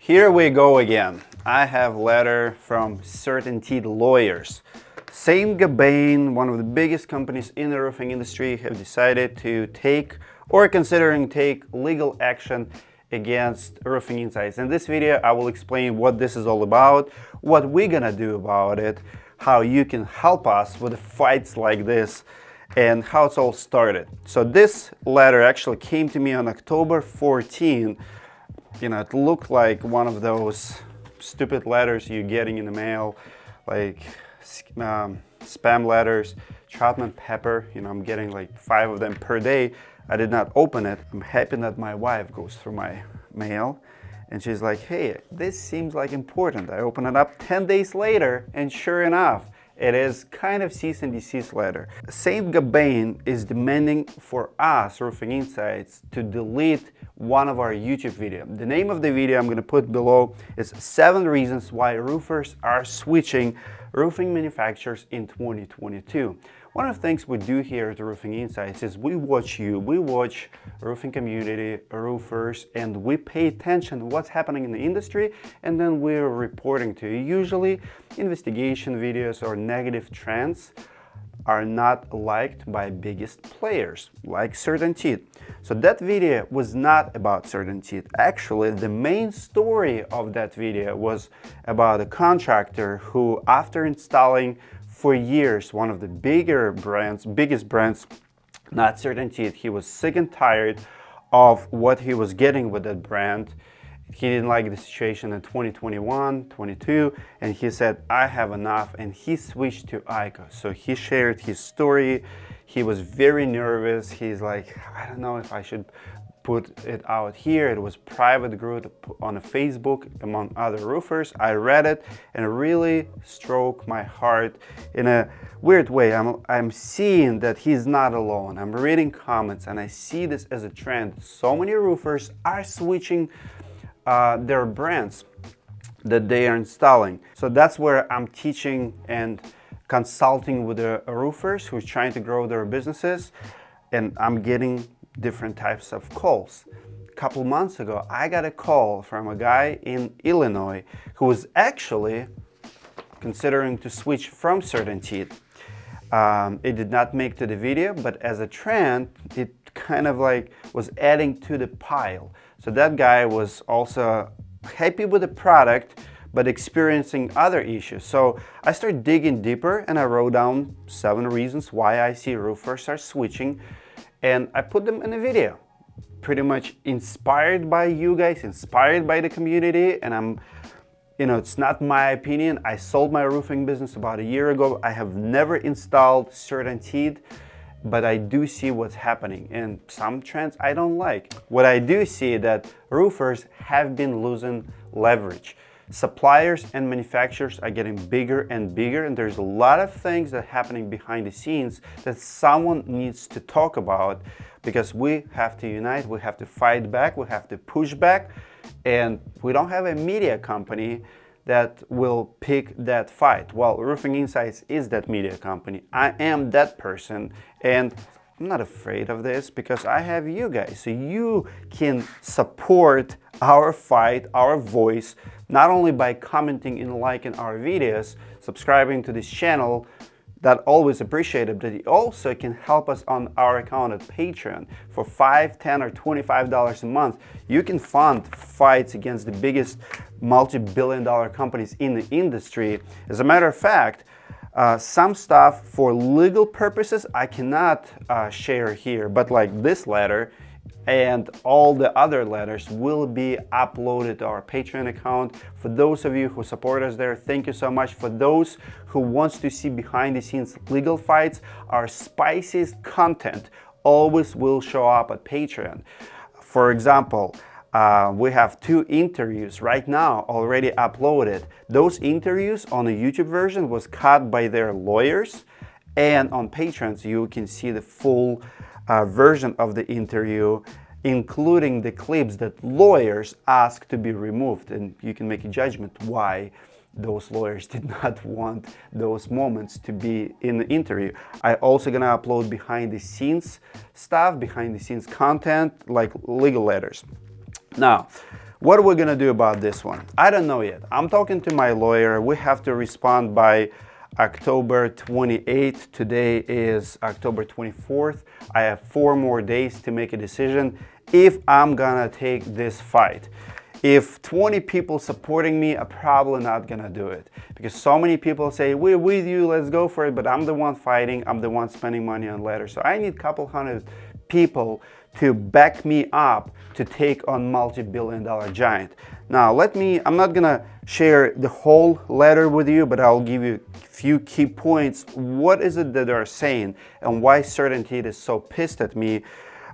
Here we go again. I have a letter from CertainTeed lawyers. Same Gabain, one of the biggest companies in the roofing industry, have decided to take or considering take legal action against Roofing Insights. In this video, I will explain what this is all about, what we're gonna do about it, how you can help us with fights like this, and how it's all started. So this letter actually came to me on October 14. You know, it looked like one of those stupid letters you're getting in the mail, like spam letters, salt and pepper. You know, I'm getting like 5 of them per day. I did not open it. I'm happy that my wife goes through my mail and she's like, hey, this seems like important. I open it up 10 days later and sure enough, it is kind of cease and desist letter. Saint Gabain is demanding for us, Roofing Insights, to delete one of our YouTube videos. The name of the video I'm going to put below is 7 reasons why roofers are switching roofing manufacturers in 2022. One of the things we do here at Roofing Insights is we watch roofing community, roofers, and we pay attention to what's happening in the industry, and then we're reporting to you. Usually investigation videos or negative trends are not liked by biggest players like CertainTeed. So that video was not about CertainTeed. Actually, the main story of that video was about a contractor who, after installing for years one of the biggest brands, not CertainTeed, he was sick and tired of what he was getting with that brand. He didn't like the situation in 2021, 22, and he said, I have enough, and he switched to ICO. So he shared his story. He was very nervous. He's like, I don't know if I should put it out here. It was private group on a Facebook among other roofers. I read it and it really struck my heart in a weird way. I'm seeing that he's not alone. I'm reading comments and I see this as a trend. So many roofers are switching their brands that they are installing. So that's where I'm teaching and consulting with the roofers who are trying to grow their businesses, and I'm getting different types of calls. A couple months ago, I got a call from a guy in Illinois who was actually considering to switch from CertainTeed. It did not make to the video, but as a trend, it kind of like was adding to the pile. So that guy was also happy with the product, but experiencing other issues. So I started digging deeper and I wrote down 7 reasons why I see roofers are switching, and I put them in a video. Pretty much inspired by you guys, inspired by the community, and it's not my opinion. I sold my roofing business about a year ago. I have never installed CertainTeed, but I do see what's happening, and some trends I don't like. What I do see that roofers have been losing leverage. Suppliers and manufacturers are getting bigger and bigger, and there's a lot of things that are happening behind the scenes that someone needs to talk about, because we have to unite, we have to fight back, we have to push back, and we don't have a media company that will pick that fight. Well, Roofing Insights is that media company. I am that person, and I'm not afraid of this because I have you guys. So you can support our fight, our voice, not only by commenting and liking our videos, subscribing to this channel, that always appreciated, but you also can help us on our account at Patreon. For $5, $10, or $25 a month, you can fund fights against the biggest multi-billion-dollar companies in the industry. As a matter of fact, some stuff for legal purposes I cannot share here, but like this letter and all the other letters will be uploaded to our Patreon account. For those of you who support us there, thank you so much. For those who wants to see behind the scenes legal fights, our spiciest content always will show up at Patreon. For example, we have 2 interviews right now already uploaded. Those interviews on the YouTube version was cut by their lawyers, and on Patreon so you can see the full version of the interview, including the clips that lawyers asked to be removed, and you can make a judgment why those lawyers did not want those moments to be in the interview. I also gonna upload behind the scenes stuff, behind the scenes content like legal letters. Now, What are we gonna do about this one? I don't know yet. I'm talking to my lawyer. We have to respond by October 28th. Today is October 24th. I have 4 more days to make a decision if I'm gonna take this fight. If 20 people supporting me, I'm probably not gonna do it, because so many people say, we're with you, let's go for it, but I'm the one fighting, I'm the one spending money on letters. So I need a couple hundred people to back me up to take on multi-billion-dollar giant. Now I'm not gonna share the whole letter with you, but I'll give you a few key points. What is it that they're saying and why CertainTeed is so pissed at me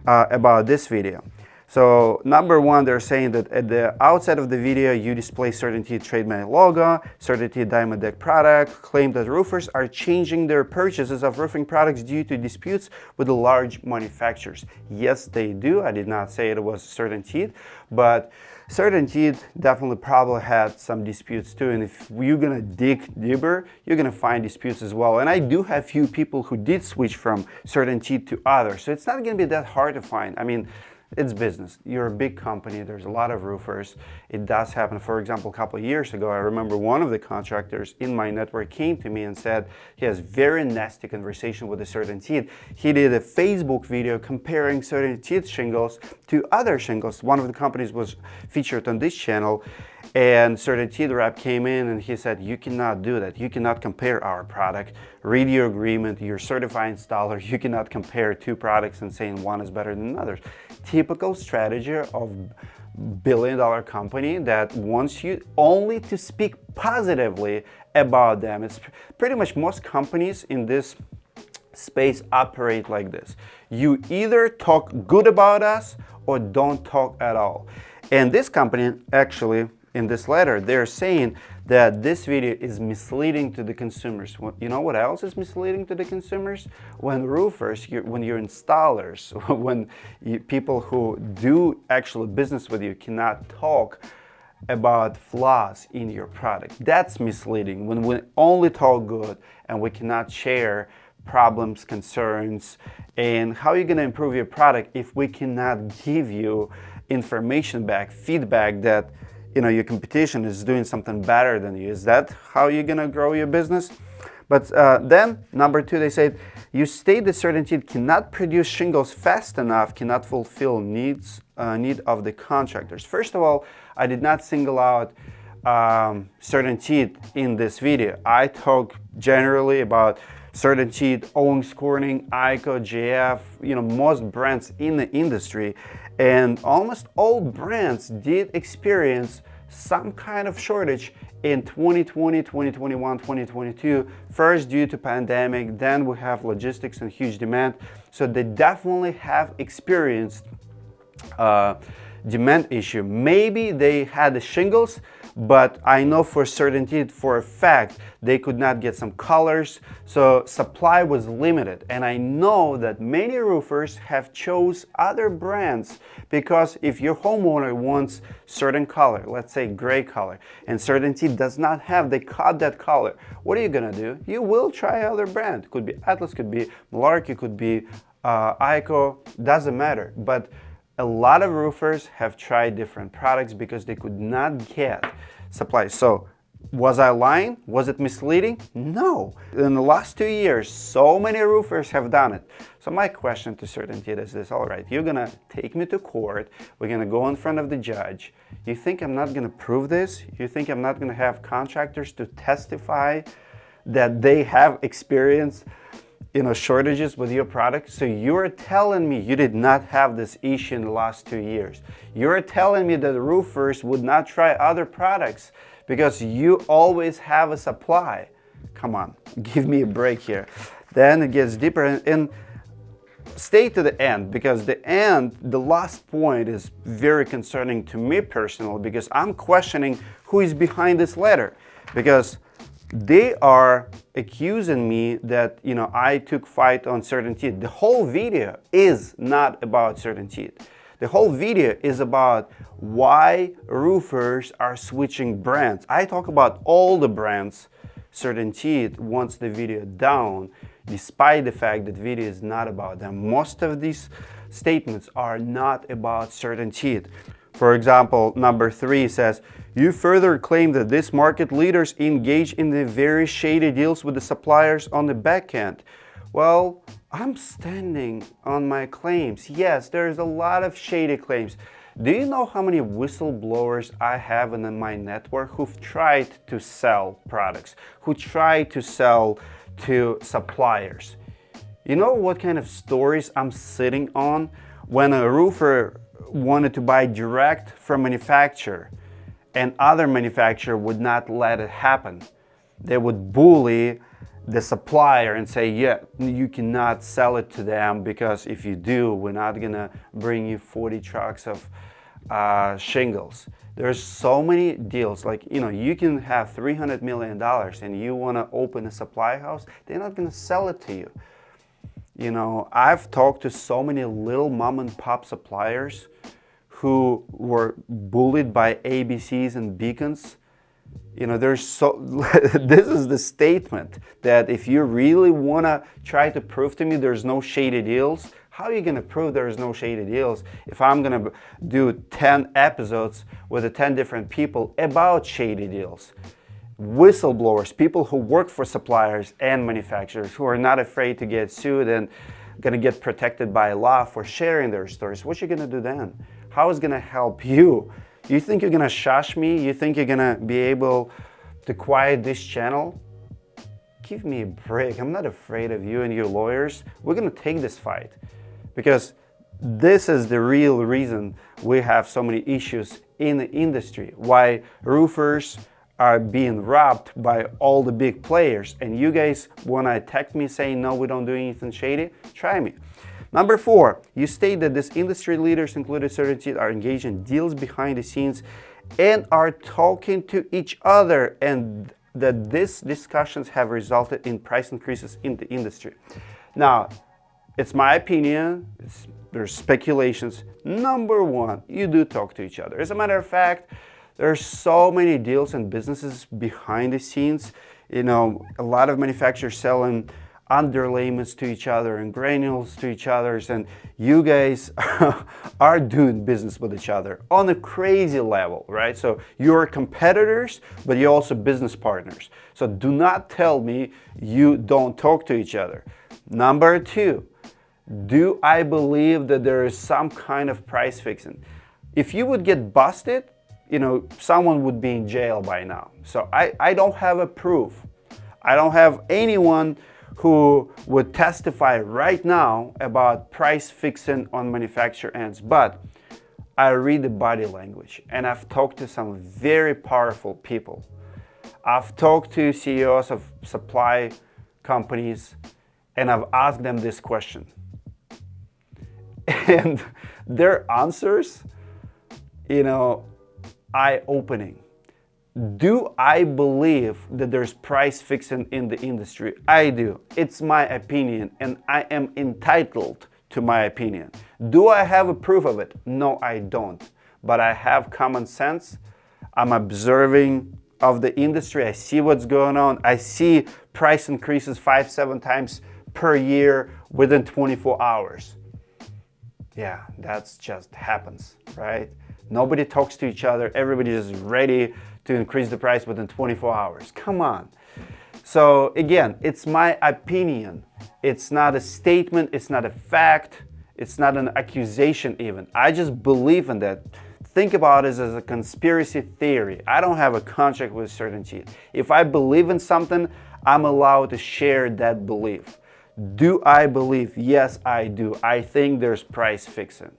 about this video? So number one, they're saying that at the outset of the video, you display CertainTeed trademark logo, CertainTeed Diamond Deck product, claim that roofers are changing their purchases of roofing products due to disputes with the large manufacturers. Yes, they do. I did not say it was CertainTeed, but CertainTeed definitely probably had some disputes too, and if you're gonna dig deeper, you're gonna find disputes as well. And I do have few people who did switch from CertainTeed to others, so it's not gonna be that hard to find. I mean, it's business. You're a big company. There's a lot of roofers. It does happen. For example, a couple of years ago, I remember one of the contractors in my network came to me and said he has very nasty conversation with a CertainTeed. He did a Facebook video comparing CertainTeed shingles to other shingles. One of the companies was featured on this channel, and CertainTeed rep came in and he said, you cannot do that. You cannot compare our product. Read your agreement. You're a certified installer. You cannot compare 2 products and saying one is better than others. Typical strategy of billion-dollar company that wants you only to speak positively about them. It's pretty much most companies in this space operate like this. You either talk good about us or don't talk at all. And this company actually, in this letter, they're saying that this video is misleading to the consumers. You know what else is misleading to the consumers? When roofers, when your installers, when people who do actual business with you cannot talk about flaws in your product. That's misleading. When we only talk good and we cannot share problems, concerns, and how you're gonna improve your product if we cannot give you information back, feedback that your competition is doing something better than you. Is that how you're gonna grow your business? But then number 2, they said you state that CertainTeed cannot produce shingles fast enough, cannot fulfill need of the contractors. First of all, I did not single out CertainTeed in this video. I talk generally about CertainTeed, Owens Corning, ICO, JF, most brands in the industry, and almost all brands did experience some kind of shortage in 2020, 2021, 2022, first due to pandemic, then we have logistics and huge demand. So they definitely have experienced demand issue. Maybe they had the shingles, but I know for CertainTeed for a fact they could not get some colors, so supply was limited. And I know that many roofers have chose other brands, because if your homeowner wants certain color, let's say gray color, and CertainTeed does not have, they cut that color, what are you gonna do? You will try other brand. Could be Atlas, could be Malarkey, could be ICO, doesn't matter. But a lot of roofers have tried different products because they could not get supply. So was I lying? Was it misleading? No. In the last 2 years, so many roofers have done it. So my question to CertainTeed is this: all right, you're gonna take me to court, we're gonna go in front of the judge. You think I'm not gonna prove this? You think I'm not gonna have contractors to testify that they have experienced shortages with your product? So you're telling me you did not have this issue in the last 2 years. You're telling me that roofers would not try other products because you always have a supply. Come on, give me a break here. Then it gets deeper, and stay to the end, because the last point is very concerning to me personally, because I'm questioning who is behind this letter, because they are accusing me that I took fight on CertainTeed. The whole video is not about CertainTeed. The whole video is about why roofers are switching brands. I talk about all the brands. CertainTeed wants the video down, despite the fact that video is not about them. Most of these statements are not about CertainTeed. For example, number 3 says, you further claim that these market leaders engage in the very shady deals with the suppliers on the back end. Well, I'm standing on my claims. Yes, there's a lot of shady claims. Do you know how many whistleblowers I have in my network who've tried to sell products, who try to sell to suppliers? You know what kind of stories I'm sitting on when a roofer wanted to buy direct from manufacturer and other manufacturer would not let it happen. They would bully the supplier and say, yeah, you cannot sell it to them because if you do, we're not gonna bring you 40 trucks of shingles. There's so many deals, like, you can have $300 million and you wanna open a supply house, they're not gonna sell it to you. I've talked to so many little mom and pop suppliers who were bullied by ABCs and beacons. This is the statement that if you really want to try to prove to me there's no shady deals, how are you going to prove there's no shady deals if I'm going to do 10 episodes with 10 different people about shady deals? Whistleblowers, people who work for suppliers and manufacturers who are not afraid to get sued and going to get protected by law for sharing their stories. What you going to do then? How is it going to help you? You think you're going to shush me? You think you're going to be able to quiet this channel? Give me a break. I'm not afraid of you and your lawyers. We're going to take this fight because this is the real reason we have so many issues in the industry. Why roofers are being robbed by all the big players. And you guys want to attack me saying, no, we don't do anything shady? Try me. Number 4, you state that these industry leaders, including CertainTeed, are engaged in deals behind the scenes and are talking to each other, and that these discussions have resulted in price increases in the industry. Now, it's my opinion, there's speculations. Number 1, you do talk to each other. As a matter of fact, there's so many deals and businesses behind the scenes. A lot of manufacturers selling underlayments to each other and granules to each other, and you guys are doing business with each other on a crazy level, right? So you're competitors, but you're also business partners. So do not tell me you don't talk to each other. Number 2, do I believe that there is some kind of price fixing? If you would get busted, someone would be in jail by now. So I don't have a proof. I don't have anyone who would testify right now about price fixing on manufacturer ends, but I read the body language and I've talked to some very powerful people. I've talked to CEOs of supply companies and I've asked them this question. And their answers, eye-opening. Do I believe that there's price fixing in the industry? I do. It's my opinion and I am entitled to my opinion. Do I have a proof of it? No, I don't. But I have common sense. I'm observing of the industry. I see what's going on. I see price increases 5-7 times per year within 24 hours. Yeah, that's just happens, right? Nobody talks to each other. Everybody is ready to increase the price within 24 hours. Come on. So again, it's my opinion. It's not a statement. It's not a fact. It's not an accusation even. I just believe in that. Think about it as a conspiracy theory. I don't have a contract with CertainTeed. If I believe in something, I'm allowed to share that belief. Do I believe? Yes, I do. I think there's price fixing.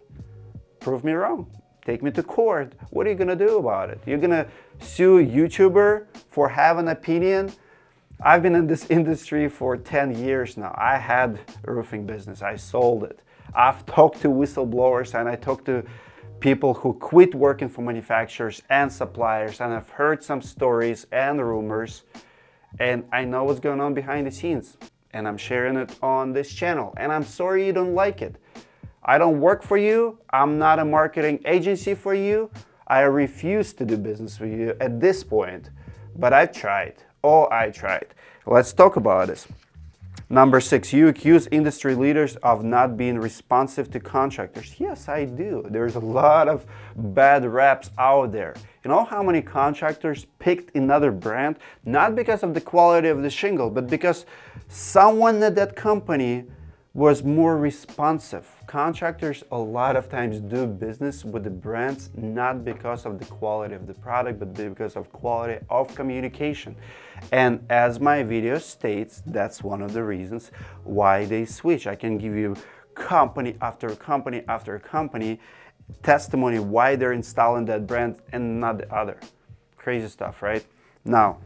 Prove me wrong. Take me to court. What are you gonna do about it? You're gonna sue a YouTuber for having an opinion? I've been in this industry for 10 years now. I had a roofing business. I sold it. I've talked to whistleblowers and I talked to people who quit working for manufacturers and suppliers, and I've heard some stories and rumors, and I know what's going on behind the scenes, and I'm sharing it on this channel. And I'm sorry you don't like it. I don't work for you. I'm not a marketing agency for you. I refuse to do business with you at this point, but I tried. Oh, I tried. Let's talk about this. Number 6, you accuse industry leaders of not being responsive to contractors. Yes, I do. There's a lot of bad raps out there. You know how many contractors picked another brand, not because of the quality of the shingle, but because someone at that company was more responsive. Contractors a lot of times do business with the brands not because of the quality of the product, but because of quality of communication. And as my video states, that's one of the reasons why they switch. I can give you company after company after company testimony why they're installing that brand and not the other. Crazy stuff, right? Now,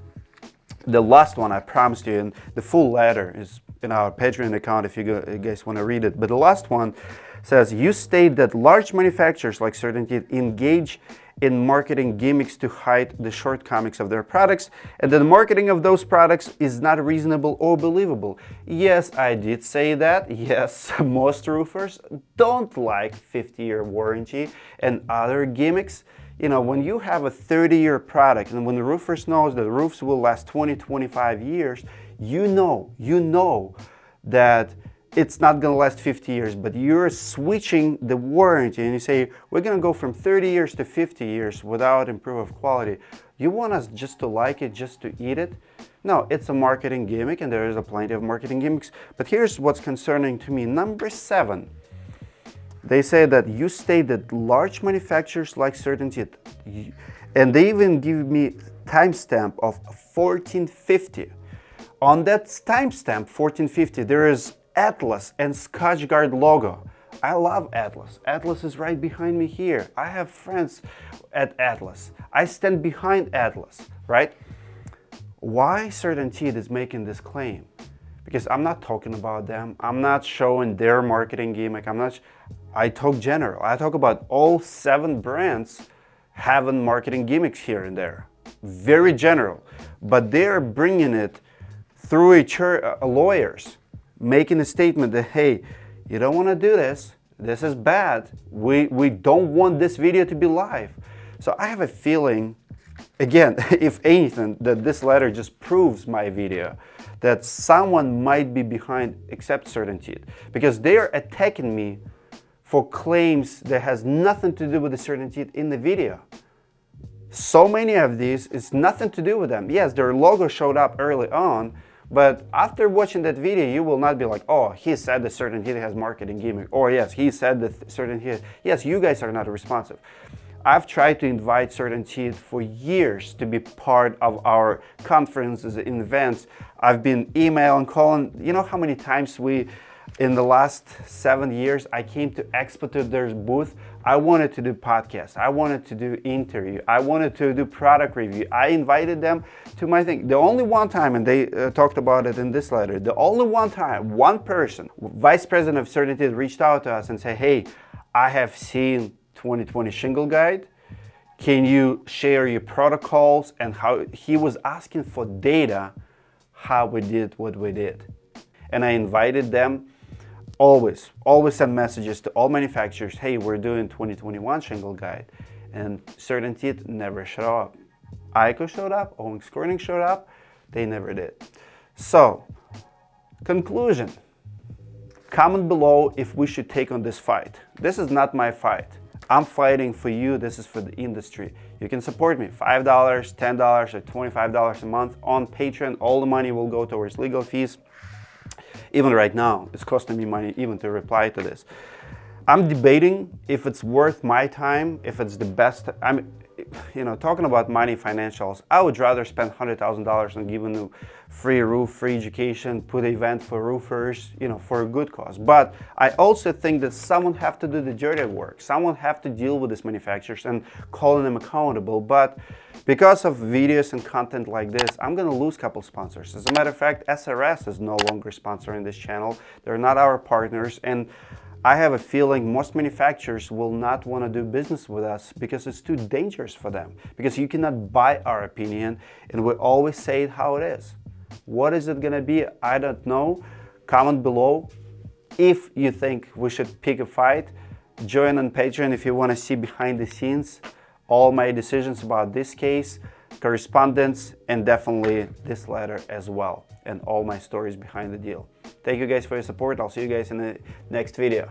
the last one I promised you, and the full letter is in our Patreon account if you guys want to read it. But the last one says, you state that large manufacturers like CertainTeed engage in marketing gimmicks to hide the shortcomings of their products, and that the marketing of those products is not reasonable or believable. Yes, I did say that. Yes, most roofers don't like 50-year warranty and other gimmicks. You know, when you have a 30-year product and when the roofers knows that the roofs will last 20, 25 years, you know that it's not going to last 50 years, but you're switching the warranty and you say, we're going to go from 30 years to 50 years without improvement of quality. You want us just to like it, just to eat it? No, it's a marketing gimmick, and there is a plenty of marketing gimmicks. But here's what's concerning to me. Number 7. They say that you state that large manufacturers like CertainTeed, and they even give me timestamp of 1450. On that timestamp, 1450, there is Atlas and Scotchgard logo. I love Atlas. Atlas is right behind me here. I have friends at Atlas. I stand behind Atlas, right? Why CertainTeed is making this claim? Because I'm not talking about them. I'm not showing their marketing gimmick. I talk general. I talk about all 7 brands having marketing gimmicks here and there. Very general. But they're bringing it through lawyers, making a statement that, hey, you don't want to do this. This is bad. We don't want this video to be live. So I have a feeling, again, if anything, that this letter just proves my video, that someone might be behind except CertainTeed, because they are attacking me for claims that has nothing to do with the CertainTeed in the video. So many of these, it's nothing to do with them. Yes, their logo showed up early on, but after watching that video, you will not be like, oh, he said that CertainTeed has marketing gimmick, or yes, he said that CertainTeed, yes, you guys are not responsive. I've tried to invite CertainTeed for years to be part of our conferences and events. I've been emailing, calling. You know how many times in the last 7 years, I came to Expo to their booth. I wanted to do podcasts. I wanted to do interview. I wanted to do product review. I invited them to my thing. The only one time, and they talked about it in this letter, the only one time, one person, vice president of CertainTeed, reached out to us and said, hey, I have seen 2020 shingle guide. Can you share your protocols? And how he was asking for data, how we did what we did. And I invited them. Always send messages to all manufacturers, hey, we're doing 2021 shingle guide. And CertainTeed never showed up. ICO showed up, Owens Corning showed up, they never did. So, conclusion. Comment below if we should take on this fight. This is not my fight. I'm fighting for you, this is for the industry. You can support me, $5, $10, or $25 a month on Patreon. All the money will go towards legal fees. Even right now, it's costing me money even to reply to this. I'm debating if it's worth my time, if it's the best. Talking about money, financials, I would rather spend $100,000 on giving you free roof, free education, put an event for roofers, for a good cause. But I also think that someone have to do the dirty work. Someone have to deal with these manufacturers and calling them accountable. But because of videos and content like this, I'm going to lose a couple sponsors. As a matter of fact, SRS is no longer sponsoring this channel. They're not our partners. And I have a feeling most manufacturers will not want to do business with us because it's too dangerous for them. Because you cannot buy our opinion, and we always say it how it is. What is it going to be? I don't know. Comment below if you think we should pick a fight. Join on Patreon if you want to see behind the scenes all my decisions about this case, correspondence, and definitely this letter as well, and all my stories behind the deal. Thank you guys for your support. I'll see you guys in the next video.